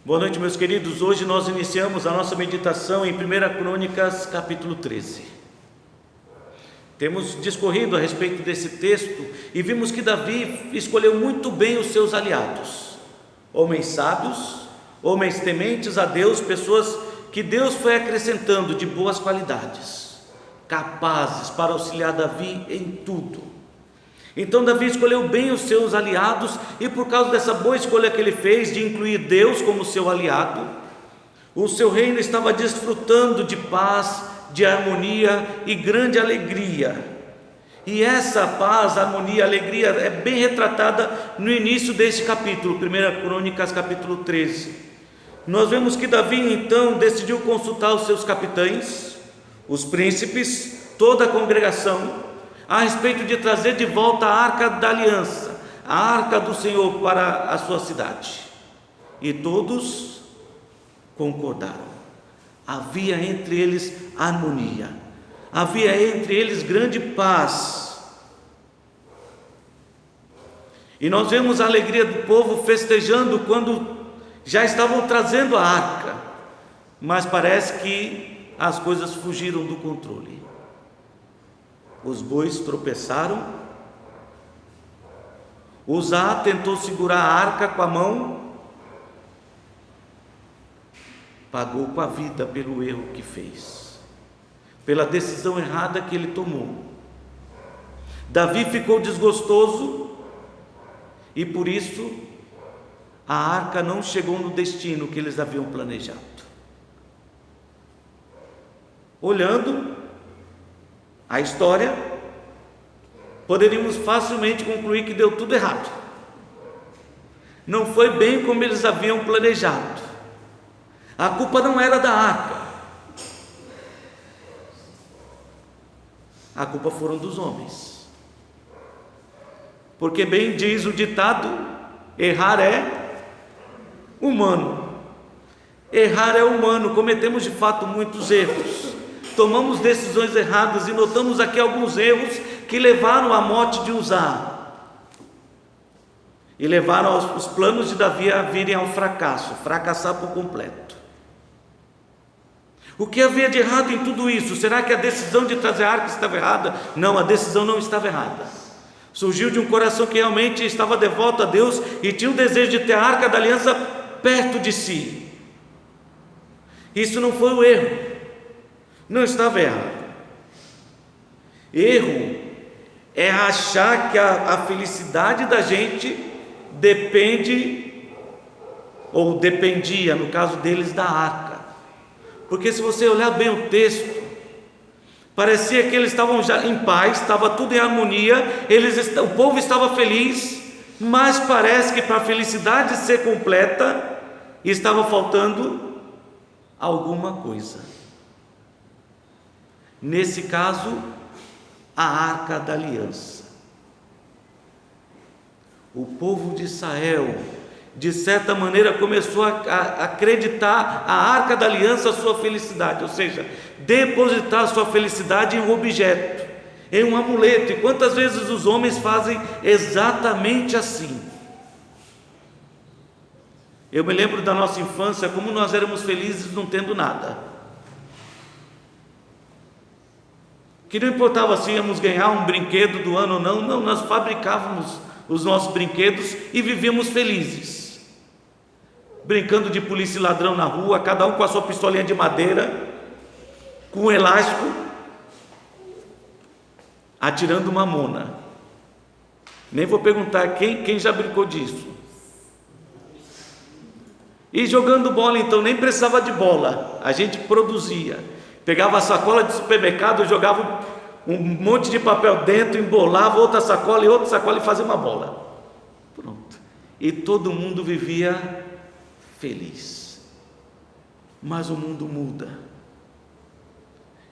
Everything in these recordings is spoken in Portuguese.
Boa noite, meus queridos. Hoje nós iniciamos a nossa meditação em 1 Crônicas, capítulo 13. Temos discorrido a respeito desse texto e vimos que Davi escolheu muito bem os seus aliados, homens sábios, homens tementes a Deus, pessoas que Deus foi acrescentando de boas qualidades, capazes para auxiliar Davi em tudo. Então Davi escolheu bem os seus aliados, e por causa dessa boa escolha que ele fez de incluir Deus como seu aliado, o seu reino estava desfrutando de paz, de harmonia e grande alegria. E essa paz, harmonia, alegria é bem retratada no início deste capítulo, 1 Crônicas capítulo 13. Nós vemos que Davi então decidiu consultar os seus capitães, os príncipes, toda a congregação, a respeito de trazer de volta a arca da aliança, a arca do Senhor para a sua cidade. E todos concordaram. Havia entre eles harmonia, havia entre eles grande paz. E nós vemos a alegria do povo festejando quando já estavam trazendo a arca, mas parece que as coisas fugiram do controle. Os bois tropeçaram, Uzá tentou segurar a arca com a mão, pagou com a vida pelo erro que fez, pela decisão errada que ele tomou. Davi ficou desgostoso e por isso a arca não chegou no destino que eles haviam planejado. Olhando a história, poderíamos facilmente concluir que deu tudo errado. Não foi bem como eles haviam planejado. A culpa não era da arca. A culpa foram dos homens. Porque bem diz o ditado, errar é humano. Errar é humano, cometemos de fato muitos erros. Tomamos decisões erradas e notamos aqui alguns erros que levaram à morte de Uzá e levaram os planos de Davi a virem ao fracasso, fracassar por completo. O que havia de errado em tudo isso? Será que a decisão de trazer a arca estava errada? Não, a decisão não estava errada. Surgiu de um coração que realmente estava devoto a Deus e tinha o desejo de ter a arca da aliança perto de si. Isso não foi o erro. Não estava errado. Erro é achar que a felicidade da gente depende, ou dependia, no caso deles, da arca. Porque se você olhar bem o texto, parecia que eles estavam já em paz, estava tudo em harmonia, o povo estava feliz, mas parece que para a felicidade ser completa, estava faltando alguma coisa. Nesse caso, a arca da aliança. O povo de Israel, de certa maneira, começou a acreditar a arca da aliança a sua felicidade, ou seja, depositar a sua felicidade em um objeto, em um amuleto. E quantas vezes os homens fazem exatamente assim? Eu me lembro da nossa infância, como nós éramos felizes não tendo nada. Que não importava se íamos ganhar um brinquedo do ano ou não, não, nós fabricávamos os nossos brinquedos e vivíamos felizes, brincando de polícia e ladrão na rua, cada um com a sua pistolinha de madeira, com um elástico, atirando mamona. Nem vou perguntar quem já brincou disso. E jogando bola, então, nem precisava de bola, a gente produzia. Pegava a sacola de supermercado, jogava um monte de papel dentro, embolava outra sacola e fazia uma bola. Pronto. E todo mundo vivia feliz. Mas o mundo muda.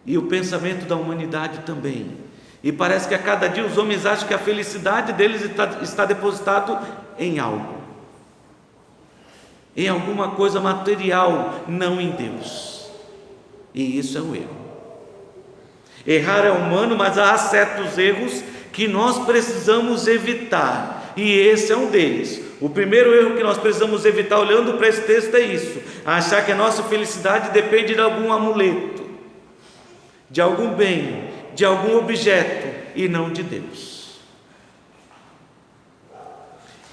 E o pensamento da humanidade também. E parece que a cada dia os homens acham que a felicidade deles está depositado em algo. Em alguma coisa material, não em Deus. E isso é um erro. Errar é humano, mas há certos erros que nós precisamos evitar, e esse é um deles. O primeiro erro que nós precisamos evitar olhando para esse texto é isso: achar que a nossa felicidade depende de algum amuleto, de algum bem, de algum objeto, e não de Deus.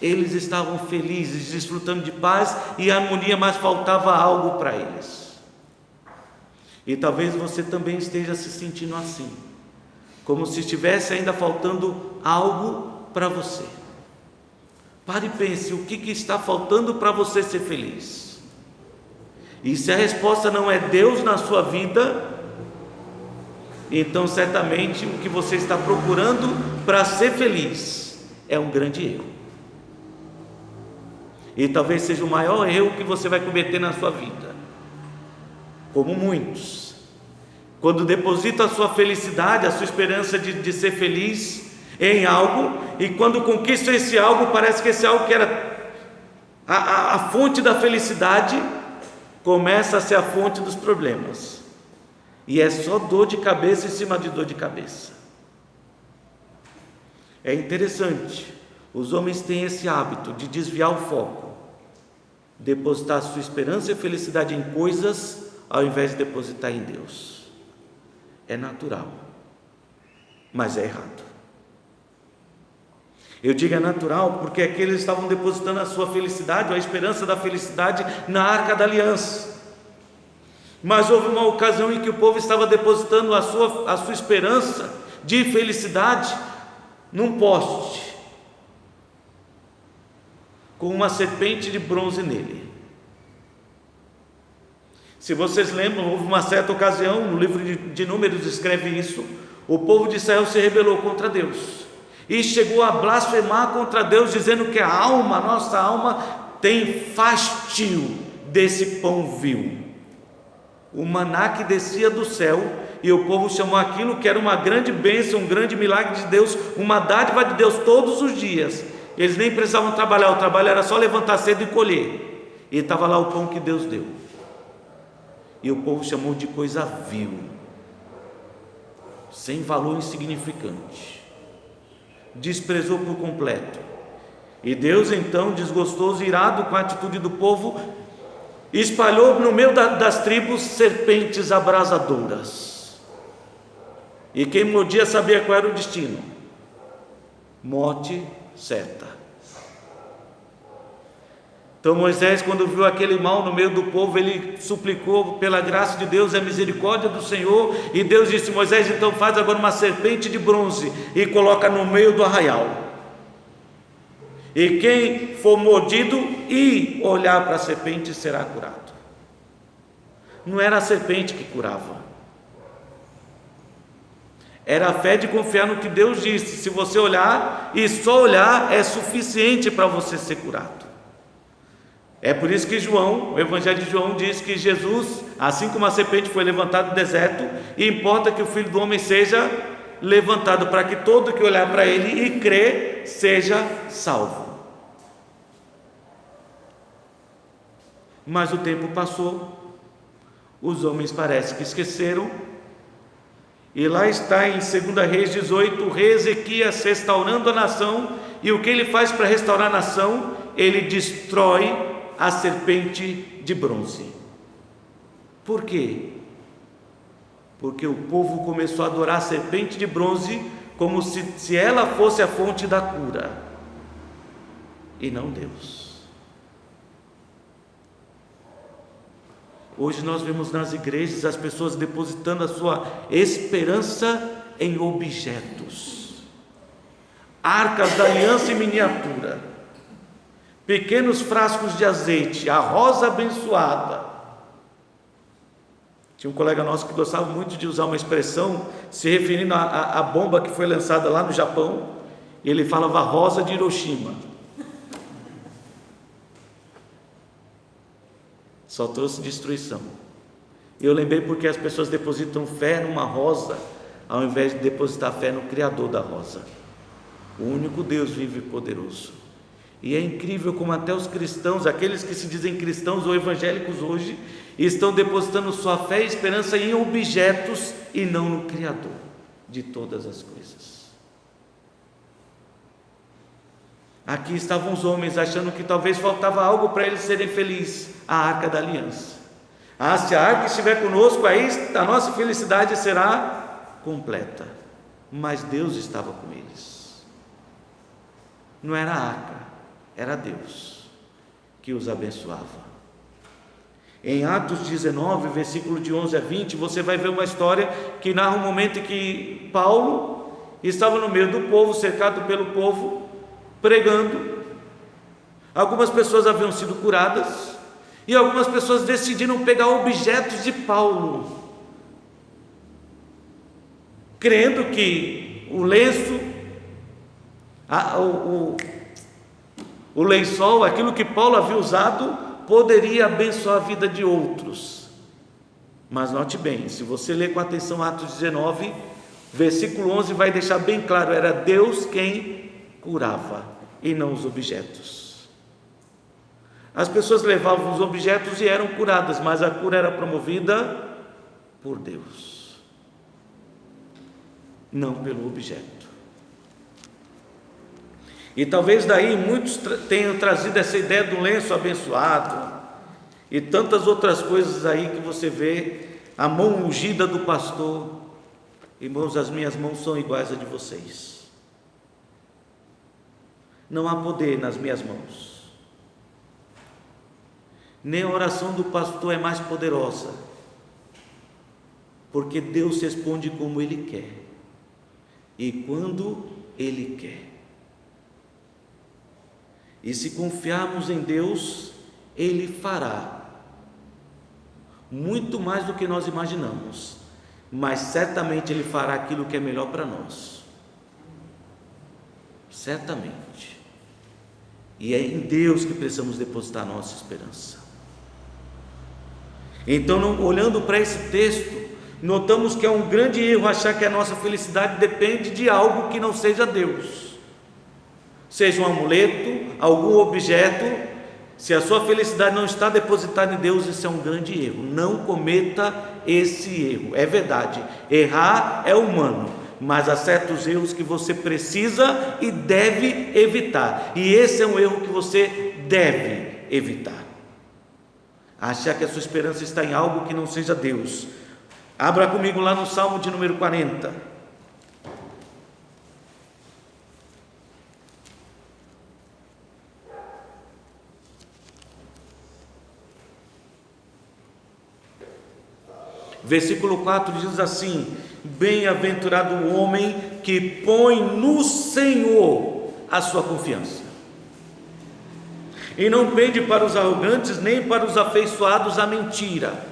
Eles estavam felizes, desfrutando de paz e harmonia, mas faltava algo para eles. E talvez você também esteja se sentindo assim, como se estivesse ainda faltando algo para você. Pare e pense, o que está faltando para você ser feliz? E se a resposta não é Deus na sua vida, então certamente o que você está procurando para ser feliz é um grande erro. E talvez seja o maior erro que você vai cometer na sua vida. Como muitos, quando deposita a sua felicidade, a sua esperança de ser feliz em algo, e quando conquista esse algo, parece que esse algo que era a fonte da felicidade, começa a ser a fonte dos problemas, e é só dor de cabeça em cima de dor de cabeça. É interessante, os homens têm esse hábito de desviar o foco, depositar a sua esperança e felicidade em coisas, ao invés de depositar em Deus. É natural, mas é errado. Eu digo é natural porque aqui eles estavam depositando a sua felicidade, ou a esperança da felicidade, na Arca da Aliança. Mas houve uma ocasião em que o povo estava depositando a sua esperança de felicidade num poste, com uma serpente de bronze nele. Se vocês lembram, houve uma certa ocasião, no livro de Números escreve isso, o povo de Israel se rebelou contra Deus e chegou a blasfemar contra Deus, dizendo que a nossa alma tem fastio desse pão vil, o maná que descia do céu, e o povo chamou aquilo que era uma grande bênção, um grande milagre de Deus, uma dádiva de Deus todos os dias. Eles nem precisavam trabalhar, o trabalho era só levantar cedo e colher, e estava lá o pão que Deus deu, e o povo chamou de coisa vil, sem valor, insignificante, desprezou por completo. E Deus então, desgostoso, irado com a atitude do povo, espalhou no meio das tribos serpentes abrasadoras, e quem mordia sabia qual era o destino: morte certa. Então Moisés, quando viu aquele mal no meio do povo, ele suplicou pela graça de Deus, a misericórdia do Senhor, e Deus disse: Moisés, então faz agora uma serpente de bronze e coloca no meio do arraial, e quem for mordido e olhar para a serpente será curado. Não era a serpente que curava, era a fé de confiar no que Deus disse. Se você olhar, e só olhar, é suficiente para você ser curado. É por isso que o Evangelho de João diz que Jesus, assim como a serpente foi levantada do deserto, importa que o Filho do Homem seja levantado, para que todo que olhar para ele e crer seja salvo. Mas o tempo passou, os homens parece que esqueceram, e lá está em 2 Reis 18, o rei Ezequias restaurando a nação, e o que ele faz para restaurar a nação? Ele destrói a serpente de bronze. Por quê? Porque o povo começou a adorar a serpente de bronze como se ela fosse a fonte da cura, e não Deus. Hoje nós vemos nas igrejas as pessoas depositando a sua esperança em objetos, arcas da aliança em miniatura, pequenos frascos de azeite, a rosa abençoada. Tinha um colega nosso que gostava muito de usar uma expressão se referindo à bomba que foi lançada lá no Japão. Ele falava rosa de Hiroshima. Só trouxe destruição. E eu lembrei porque as pessoas depositam fé numa rosa, ao invés de depositar fé no Criador da rosa, o único Deus vivo e poderoso. E é incrível como até os cristãos, aqueles que se dizem cristãos ou evangélicos hoje, estão depositando sua fé e esperança em objetos e não no Criador de todas as coisas. Aqui estavam os homens achando que talvez faltava algo para eles serem felizes: a arca da aliança. Se a arca estiver conosco, aí a nossa felicidade será completa. Mas Deus estava com eles. Não era a arca, era Deus que os abençoava. Em Atos 19, versículo de 11 a 20, você vai ver uma história que narra um momento em que Paulo estava no meio do povo, cercado pelo povo, pregando. Algumas pessoas haviam sido curadas, e algumas pessoas decidiram pegar objetos de Paulo, crendo que o lenço, o lençol, aquilo que Paulo havia usado, poderia abençoar a vida de outros. Mas note bem, se você ler com atenção Atos 19, versículo 11 vai deixar bem claro: era Deus quem curava e não os objetos. As pessoas levavam os objetos e eram curadas, mas a cura era promovida por Deus, não pelo objeto. E talvez daí muitos tenham trazido essa ideia do lenço abençoado e tantas outras coisas aí que você vê, a mão ungida do pastor. Irmãos, as minhas mãos são iguais a de vocês. Não há poder nas minhas mãos. Nem a oração do pastor é mais poderosa, porque Deus responde como Ele quer e quando Ele quer. E se confiarmos em Deus, Ele fará muito mais do que nós imaginamos, mas certamente Ele fará aquilo que é melhor para nós, certamente. E é em Deus que precisamos depositar nossa esperança. Então, olhando para esse texto, notamos que é um grande erro achar que a nossa felicidade depende de algo que não seja Deus, seja um amuleto, algum objeto. Se a sua felicidade não está depositada em Deus, isso é um grande erro. Não cometa esse erro. É verdade, errar é humano, mas há certos erros que você precisa e deve evitar, e esse é um erro que você deve evitar. Achar que a sua esperança está em algo que não seja Deus. Abra comigo lá no Salmo de número 40. Versículo 4 diz assim: bem-aventurado o homem que põe no Senhor a sua confiança, e não pende para os arrogantes, nem para os afeiçoados à mentira.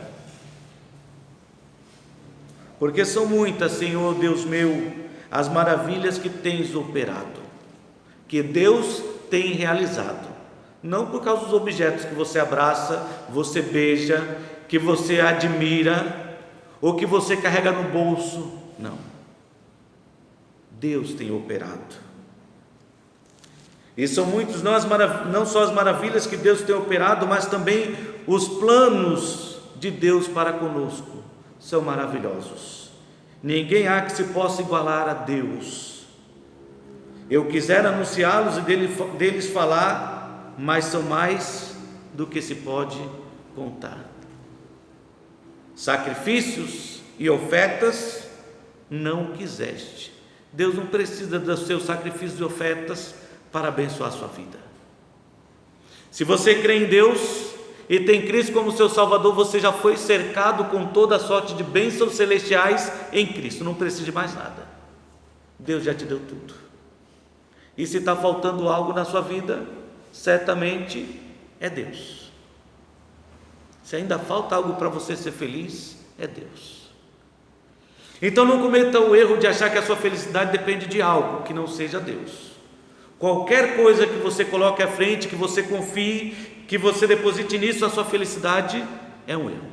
Porque são muitas, Senhor Deus meu, as maravilhas que tens operado, que Deus tem realizado, não por causa dos objetos que você abraça, você beija, que você admira, ou que você carrega no bolso, não. Deus tem operado. E são muitos, não só as maravilhas que Deus tem operado, mas também os planos de Deus para conosco são maravilhosos. Ninguém há que se possa igualar a Deus. Eu quisera anunciá-los e deles falar, mas são mais do que se pode contar. Sacrifícios e ofertas não quiseste. Deus não precisa dos seus sacrifícios e ofertas para abençoar a sua vida. Se você crê em Deus e tem Cristo como seu Salvador, você já foi cercado com toda a sorte de bênçãos celestiais em Cristo, não precisa de mais nada. Deus já te deu tudo. E se está faltando algo na sua vida, certamente é Deus. Se ainda falta algo para você ser feliz, é Deus. Então não cometa o erro de achar que a sua felicidade depende de algo que não seja Deus. Qualquer coisa que você coloque à frente, que você confie, que você deposite nisso a sua felicidade, é um erro.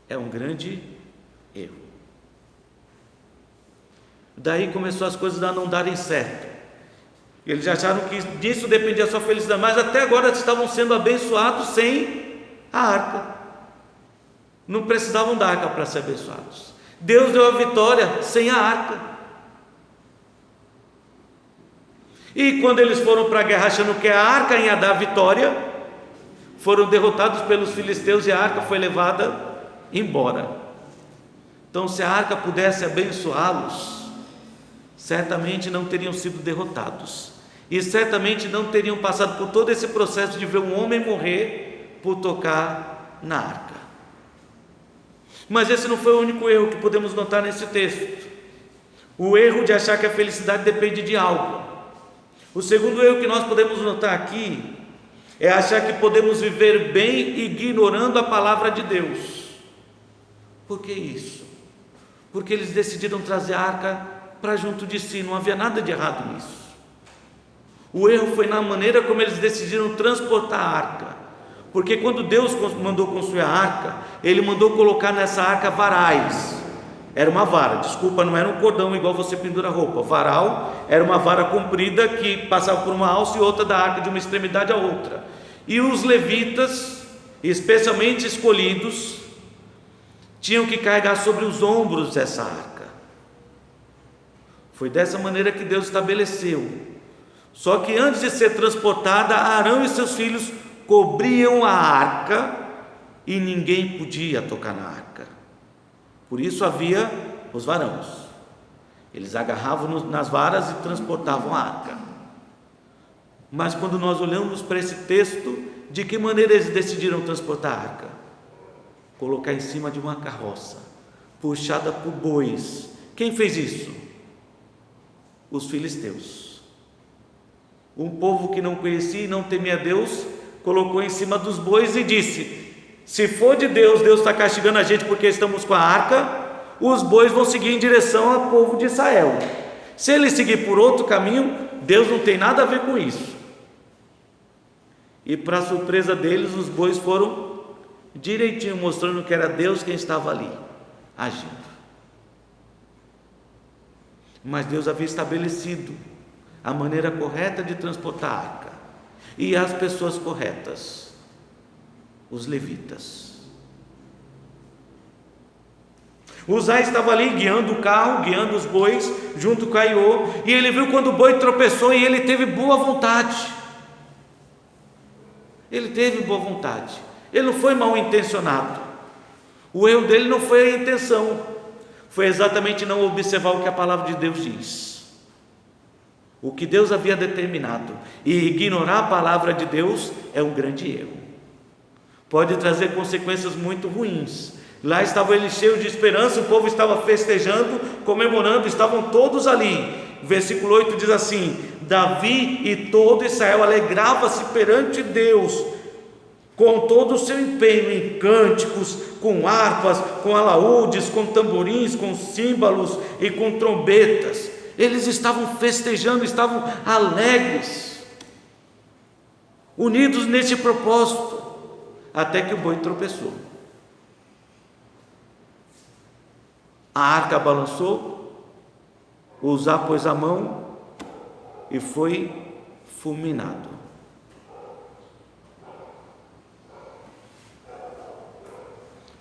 É um grande erro. Daí começou as coisas a não darem certo. Eles acharam que disso dependia a sua felicidade, mas até agora estavam sendo abençoados sem a arca. Não precisavam da arca para ser abençoados. Deus deu a vitória sem a arca. E quando eles foram para a guerra achando que a arca ia dar vitória, foram derrotados pelos filisteus e a arca foi levada embora. Então, se a arca pudesse abençoá-los, certamente não teriam sido derrotados, e certamente não teriam passado por todo esse processo de ver um homem morrer por tocar na arca. Mas esse não foi o único erro que podemos notar nesse texto. O erro de achar que a felicidade depende de algo. O segundo erro que nós podemos notar aqui é achar que podemos viver bem ignorando a palavra de Deus. Por que isso? Porque eles decidiram trazer a arca para junto de si, não havia nada de errado nisso. O erro foi na maneira como eles decidiram transportar a arca, porque quando Deus mandou construir a arca, Ele mandou colocar nessa arca varais. Era uma vara, desculpa, não era um cordão igual você pendura roupa. Varal era uma vara comprida que passava por uma alça e outra da arca de uma extremidade à outra. E os levitas, especialmente escolhidos, tinham que carregar sobre os ombros essa arca. Foi dessa maneira que Deus estabeleceu. Só que antes de ser transportada, Arão e seus filhos cobriam a arca e ninguém podia tocar na arca. Por isso havia os varões. Eles agarravam nas varas e transportavam a arca. Mas quando nós olhamos para esse texto, de que maneira eles decidiram transportar a arca? Colocar em cima de uma carroça, puxada por bois. Quem fez isso? Os filisteus. Um povo que não conhecia e não temia Deus, colocou em cima dos bois e disse: se for de Deus, Deus está castigando a gente porque estamos com a arca, os bois vão seguir em direção ao povo de Israel. Se ele seguir por outro caminho, Deus não tem nada a ver com isso. E para surpresa deles, os bois foram direitinho, mostrando que era Deus quem estava ali, agindo. Mas Deus havia estabelecido a maneira correta de transportar a arca, e as pessoas corretas, os levitas. Uzai estava ali guiando o carro, guiando os bois, junto com Aiô, e ele viu quando o boi tropeçou e ele teve boa vontade. Ele teve boa vontade, ele não foi mal intencionado. O erro dele não foi a intenção, foi exatamente não observar o que a palavra de Deus diz. O que Deus havia determinado e ignorar a palavra de Deus é um grande erro. Pode trazer consequências muito ruins. Lá estavam eles cheios de esperança, o povo estava festejando, comemorando, estavam todos ali. Versículo 8 diz assim: Davi e todo Israel alegrava-se perante Deus com todo o seu empenho em cânticos, com harpas, com alaúdes, com tamborins, com símbolos e com trombetas. Eles estavam festejando, estavam alegres, unidos nesse propósito, até que o boi tropeçou. A arca balançou, Uzá pôs a mão e foi fulminado.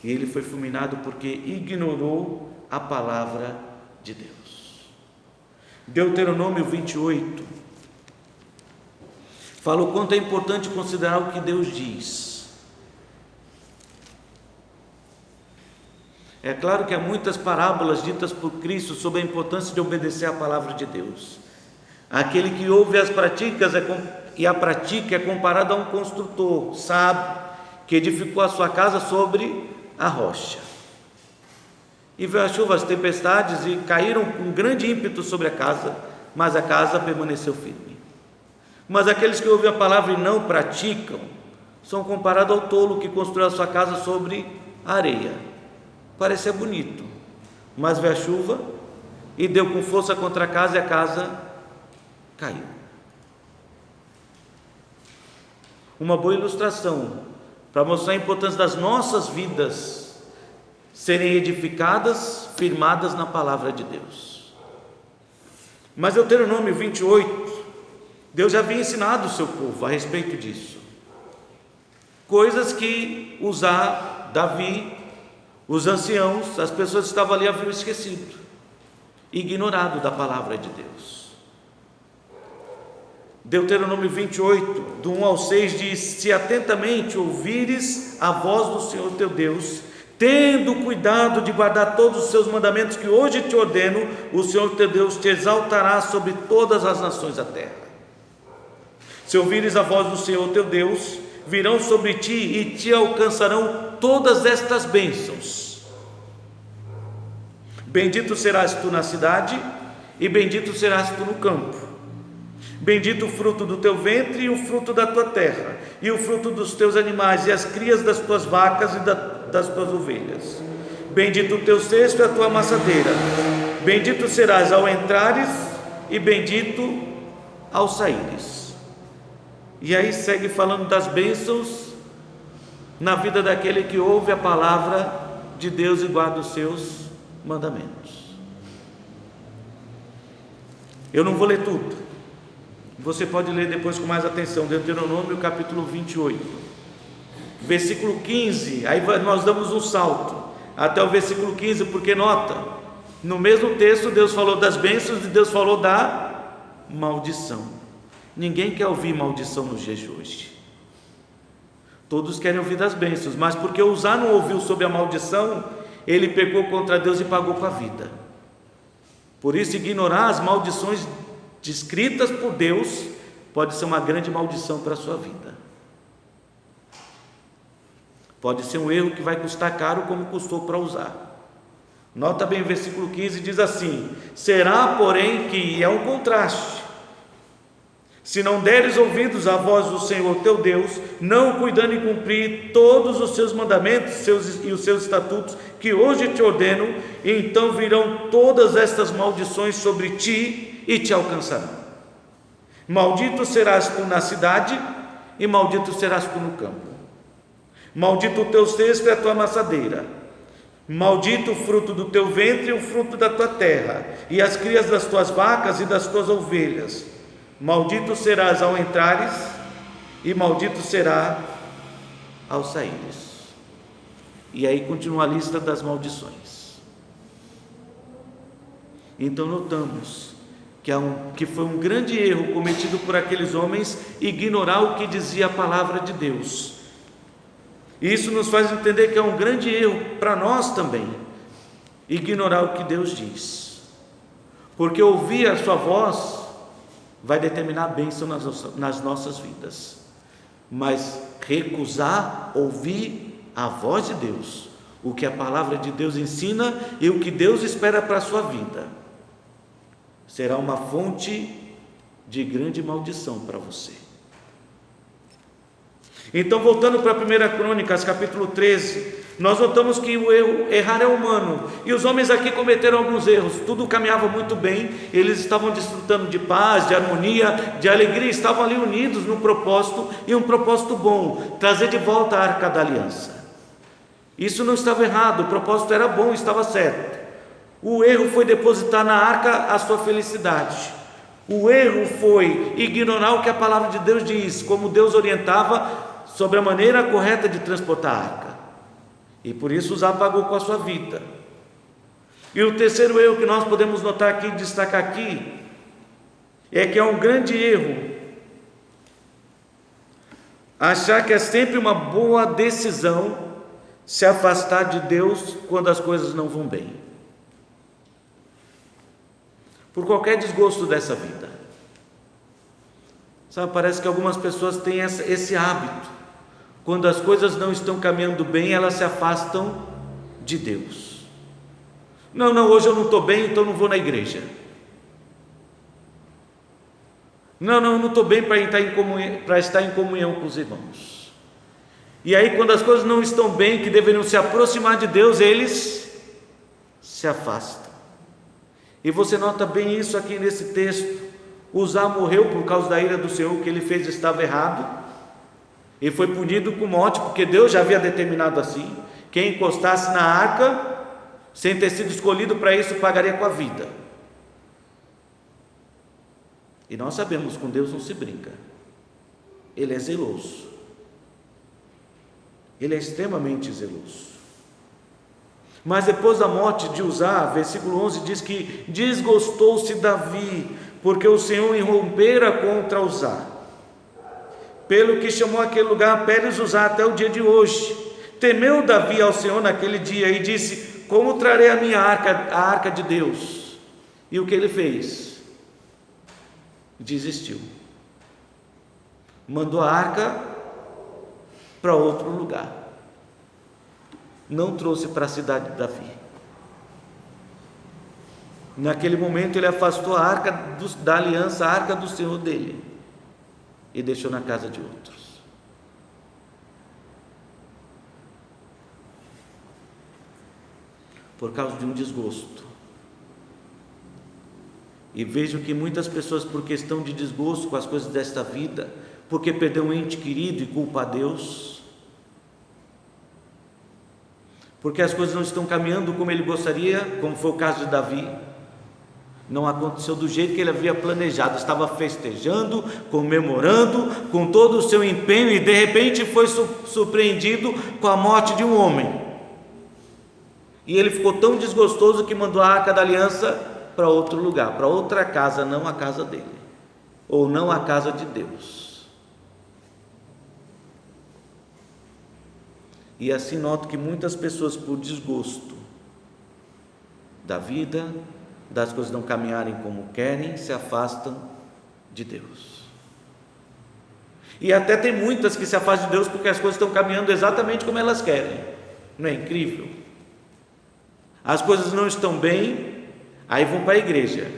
E ele foi fulminado porque ignorou a palavra de Deus. Deuteronômio 28 fala o quanto é importante considerar o que Deus diz. É claro que há muitas parábolas ditas por Cristo sobre a importância de obedecer à palavra de Deus. Aquele que ouve as praticas e a pratica é comparado a um construtor sábio que edificou a sua casa sobre a rocha. E veio a chuva, as tempestades, e caíram com grande ímpeto sobre a casa, mas a casa permaneceu firme. Mas aqueles que ouvem a palavra e não praticam são comparados ao tolo que construiu a sua casa sobre a areia. Parecia bonito, mas veio a chuva e deu com força contra a casa e a casa caiu. Uma boa ilustração para mostrar a importância das nossas vidas serem edificadas, firmadas na palavra de Deus. Mas Deuteronômio 28, Deus já havia ensinado o seu povo a respeito disso. Coisas que Uzá, Davi, os anciãos, as pessoas que estavam ali haviam esquecido, ignorado da palavra de Deus. Deuteronômio 28, do 1 ao 6 diz: se atentamente ouvires a voz do Senhor teu Deus, tendo cuidado de guardar todos os seus mandamentos que hoje te ordeno, o Senhor teu Deus te exaltará sobre todas as nações da terra. Se ouvires a voz do Senhor teu Deus, virão sobre ti e te alcançarão todas estas bênçãos. Bendito serás tu na cidade, e bendito serás tu no campo. Bendito o fruto do teu ventre e o fruto da tua terra, e o fruto dos teus animais, e as crias das tuas vacas e das tuas ovelhas. Bendito o teu cesto e a tua amassadeira. Bendito serás ao entrares, e bendito ao saíres. E aí segue falando das bênçãos na vida daquele que ouve a palavra de Deus e guarda os seus mandamentos. Eu não vou ler tudo. Você pode ler depois com mais atenção, Deuteronômio capítulo 28, versículo 15, aí nós damos um salto até o versículo 15, porque nota, no mesmo texto Deus falou das bênçãos e Deus falou da maldição. Ninguém quer ouvir maldição nos dias de hoje. Todos querem ouvir das bênçãos, mas porque Uzá não ouviu sobre a maldição, ele pecou contra Deus e pagou com a vida. Por isso, ignorar as maldições descritas por Deus pode ser uma grande maldição para a sua vida. Pode ser um erro que vai custar caro, como custou para Uzá. Nota bem o versículo 15, diz assim: será, porém, que é um contraste, se não deres ouvidos à voz do Senhor teu Deus, não cuidando em cumprir todos os seus mandamentos e os seus estatutos que hoje te ordeno, então virão todas estas maldições sobre ti e te alcançarão. Maldito serás tu na cidade, e maldito serás tu no campo. Maldito o teu cesto e a tua amassadeira. Maldito o fruto do teu ventre e o fruto da tua terra, e as crias das tuas vacas e das tuas ovelhas. Maldito serás ao entrares, e maldito será ao saíres. E aí continua a lista das maldições. Então notamos que foi um grande erro cometido por aqueles homens ignorar o que dizia a palavra de Deus. E isso nos faz entender que é um grande erro para nós também, ignorar o que Deus diz, porque ouvir a sua voz vai determinar a bênção nas nossas vidas, mas recusar ouvir a voz de Deus, o que a palavra de Deus ensina e o que Deus espera para a sua vida, será uma fonte de grande maldição para você. Então, voltando para 1 Crônicas, capítulo 13, nós notamos que o errar é humano, e os homens aqui cometeram alguns erros. Tudo caminhava muito bem, eles estavam desfrutando de paz, de harmonia, de alegria, estavam ali unidos num propósito, e um propósito bom, trazer de volta a Arca da Aliança. Isso não estava errado, o propósito era bom, estava certo. O erro foi depositar na arca a sua felicidade. O erro foi ignorar o que a palavra de Deus diz, como Deus orientava sobre a maneira correta de transportar a arca. E por isso Uzá pagou com a sua vida. E o terceiro erro que nós podemos notar aqui, destacar aqui, é que é um grande erro achar que é sempre uma boa decisão se afastar de Deus quando as coisas não vão bem, por qualquer desgosto dessa vida. Sabe, parece que algumas pessoas têm esse hábito. Quando as coisas não estão caminhando bem, elas se afastam de Deus. Não, hoje eu não estou bem, então não vou na igreja. Não estou bem para estar em comunhão com os irmãos. E aí, quando as coisas não estão bem, que deveriam se aproximar de Deus, eles se afastam. E você nota bem isso aqui nesse texto. Uzá morreu por causa da ira do Senhor, o que ele fez estava errado, e foi punido com morte, porque Deus já havia determinado assim: quem encostasse na arca, sem ter sido escolhido para isso, pagaria com a vida. E nós sabemos, com Deus não se brinca, Ele é zeloso, Ele é extremamente zeloso. Mas depois da morte de Uzá, versículo 11 diz que desgostou-se Davi porque o Senhor irrompera contra Uzá, pelo que chamou aquele lugar Pérez Uzá até o dia de hoje. Temeu Davi ao Senhor naquele dia e disse: como trarei a minha arca, a arca de Deus? E o que ele fez? Desistiu, mandou a arca para outro lugar, não trouxe para a cidade de Davi. Naquele momento ele afastou a arca da aliança, a arca do Senhor dele, e deixou na casa de outros. Por causa de um desgosto. E vejo que muitas pessoas, por questão de desgosto com as coisas desta vida, porque perdeu um ente querido e culpa a Deus, porque as coisas não estão caminhando como ele gostaria, como foi o caso de Davi, não aconteceu do jeito que ele havia planejado, estava festejando, comemorando, com todo o seu empenho, e de repente foi surpreendido com a morte de um homem, e ele ficou tão desgostoso que mandou a arca da aliança para outro lugar, para outra casa, não a casa dele, ou não a casa de Deus. E assim noto que muitas pessoas, por desgosto da vida, das coisas não caminharem como querem, se afastam de Deus. E até tem muitas que se afastam de Deus porque as coisas estão caminhando exatamente como elas querem. Não é incrível? As coisas não estão bem, aí vão para a igreja,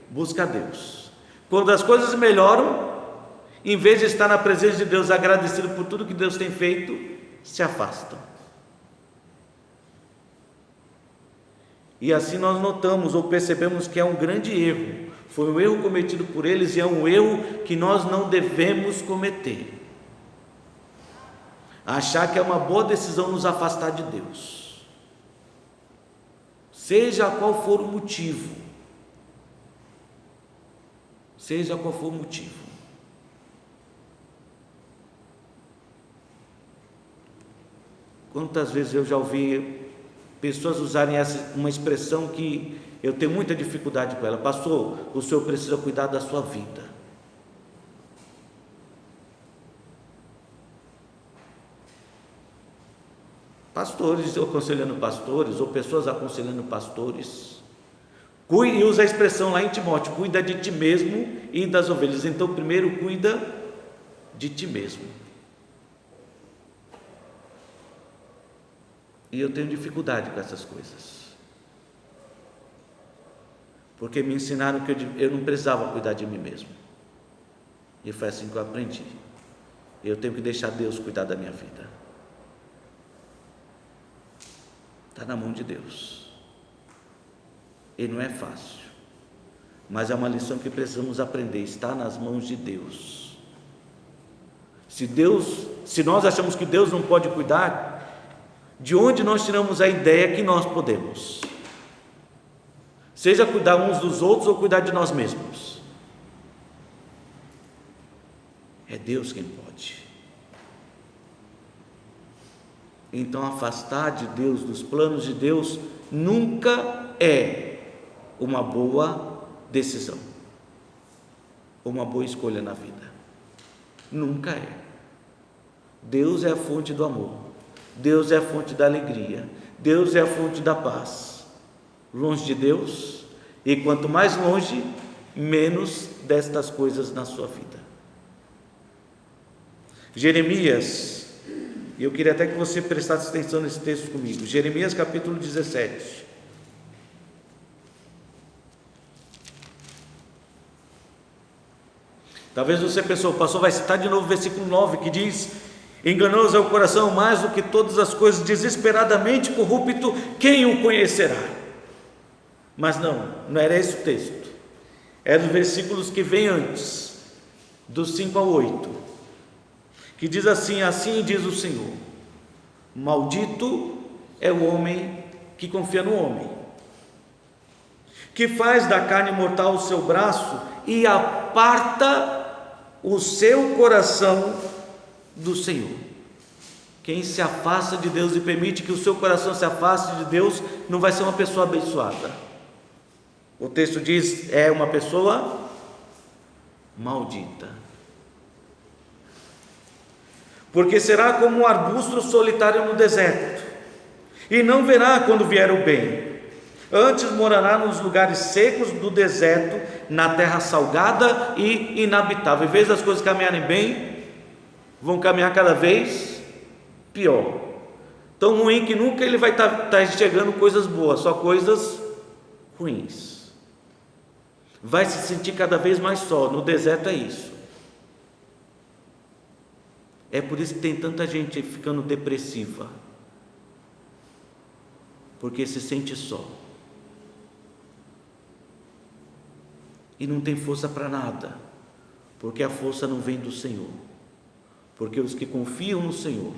busca a Deus. Quando as coisas melhoram, em vez de estar na presença de Deus, agradecido por tudo que Deus tem feito, se afastam. E assim nós notamos ou percebemos que é um grande erro. Foi um erro cometido por eles e é um erro que nós não devemos cometer. Achar que é uma boa decisão nos afastar de Deus, seja qual for o motivo. Seja qual for o motivo. Quantas vezes eu já ouvi pessoas usarem uma expressão que eu tenho muita dificuldade com ela: pastor, o senhor precisa cuidar da sua vida. Pastores aconselhando pastores, ou pessoas aconselhando pastores, e usa a expressão lá em Timóteo: cuida de ti mesmo e das ovelhas. Então primeiro cuida de ti mesmo. E eu tenho dificuldade com essas coisas, porque me ensinaram que eu não precisava cuidar de mim mesmo, e foi assim que eu aprendi. Eu tenho que deixar Deus cuidar da minha vida. Está na mão de Deus, e não é fácil, mas é uma lição que precisamos aprender. Está nas mãos de Deus. Se nós achamos que Deus não pode cuidar, de onde nós tiramos a ideia que nós podemos? Seja cuidar uns dos outros ou cuidar de nós mesmos. É Deus quem pode. Então afastar de Deus, dos planos de Deus, nunca é uma boa decisão, uma boa escolha na vida. Nunca é. Deus é a fonte do amor, Deus é a fonte da alegria, Deus é a fonte da paz. Longe de Deus, e quanto mais longe, menos destas coisas na sua vida. Jeremias, e eu queria até que você prestasse atenção nesse texto comigo. Jeremias capítulo 17. Talvez você pensou, o pastor vai citar de novo o versículo 9, que diz: enganoso é o coração mais do que todas as coisas, desesperadamente corrupto, quem o conhecerá? Mas não era esse o texto. É dos versículos que vem antes, dos 5 ao 8, que diz assim: assim diz o Senhor, maldito é o homem que confia no homem, que faz da carne mortal o seu braço e aparta o seu coração do Senhor. Quem se afasta de Deus e permite que o seu coração se afaste de Deus, não vai ser uma pessoa abençoada. O texto diz, é uma pessoa maldita. Porque será como um arbusto solitário no deserto, e não verá quando vier o bem. Antes morará nos lugares secos do deserto, na terra salgada e inabitável. Em vez das coisas caminharem bem, vão caminhar cada vez pior. Tão ruim que nunca ele vai estar enxergando coisas boas, só coisas ruins. Vai se sentir cada vez mais só. No deserto é isso. É por isso que tem tanta gente ficando depressiva, porque se sente só e não tem força para nada, porque a força não vem do Senhor. Porque os que confiam no Senhor,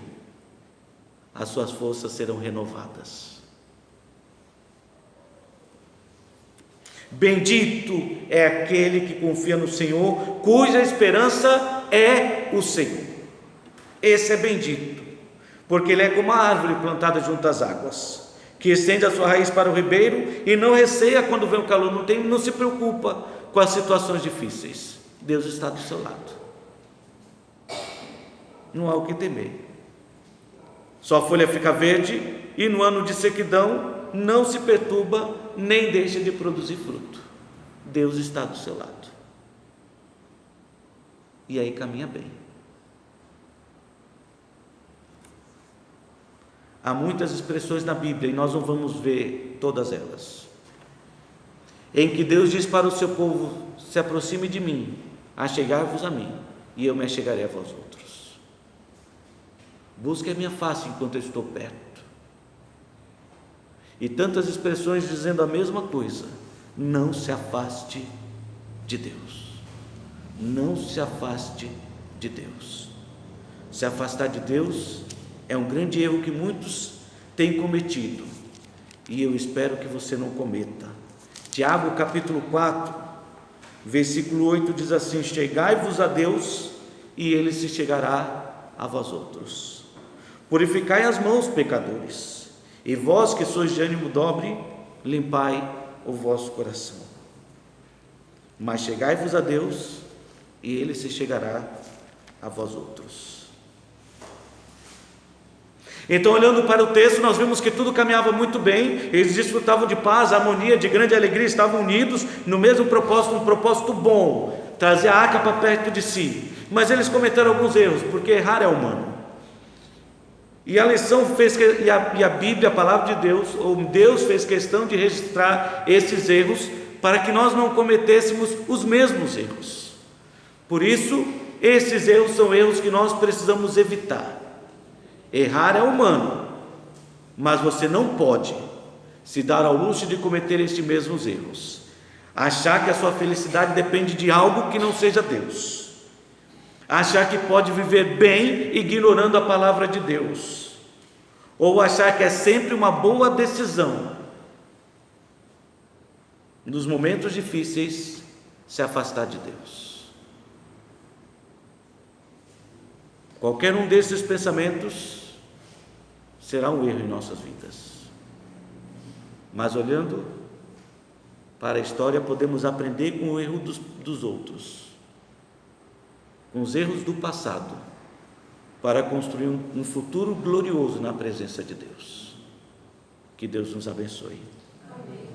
as suas forças serão renovadas. Bendito é aquele que confia no Senhor, cuja esperança é o Senhor. Esse é bendito, porque ele é como a árvore plantada junto às águas, que estende a sua raiz para o ribeiro e não receia quando vem o calor. Não se preocupa com as situações difíceis. Deus está do seu lado. Não há o que temer. Sua folha fica verde e no ano de sequidão não se perturba nem deixa de produzir fruto. Deus está do seu lado. E aí caminha bem. Há muitas expressões na Bíblia, e nós não vamos ver todas elas, em que Deus diz para o seu povo: se aproxime de mim, achegai-vos a mim, e eu me achegarei a vós outros. Busque a minha face enquanto eu estou perto. E tantas expressões dizendo a mesma coisa. Não se afaste de Deus. Não se afaste de Deus. Se afastar de Deus é um grande erro que muitos têm cometido, e eu espero que você não cometa. Tiago capítulo 4, versículo 8 diz assim: chegai-vos a Deus, e Ele se chegará a vós outros. Purificai as mãos, pecadores, e vós que sois de ânimo dobre, limpai o vosso coração. Mas chegai-vos a Deus, e Ele se chegará a vós outros. Então, olhando para o texto, nós vimos que tudo caminhava muito bem. Eles desfrutavam de paz, harmonia, de grande alegria, estavam unidos no mesmo propósito, um propósito bom, trazer a arca para perto de si. Mas eles cometeram alguns erros, porque errar é humano. E a lição fez que, e a Bíblia, a palavra de Deus, ou Deus fez questão de registrar esses erros para que nós não cometêssemos os mesmos erros. Por isso, esses erros são erros que nós precisamos evitar. Errar é humano, mas você não pode se dar ao luxo de cometer estes mesmos erros. Achar que a sua felicidade depende de algo que não seja Deus. Achar que pode viver bem ignorando a palavra de Deus. Ou achar que é sempre uma boa decisão, nos momentos difíceis, se afastar de Deus. Qualquer um desses pensamentos será um erro em nossas vidas. Mas olhando para a história, podemos aprender com o erro dos outros, com os erros do passado, para construir um futuro glorioso na presença de Deus. Que Deus nos abençoe. Amém.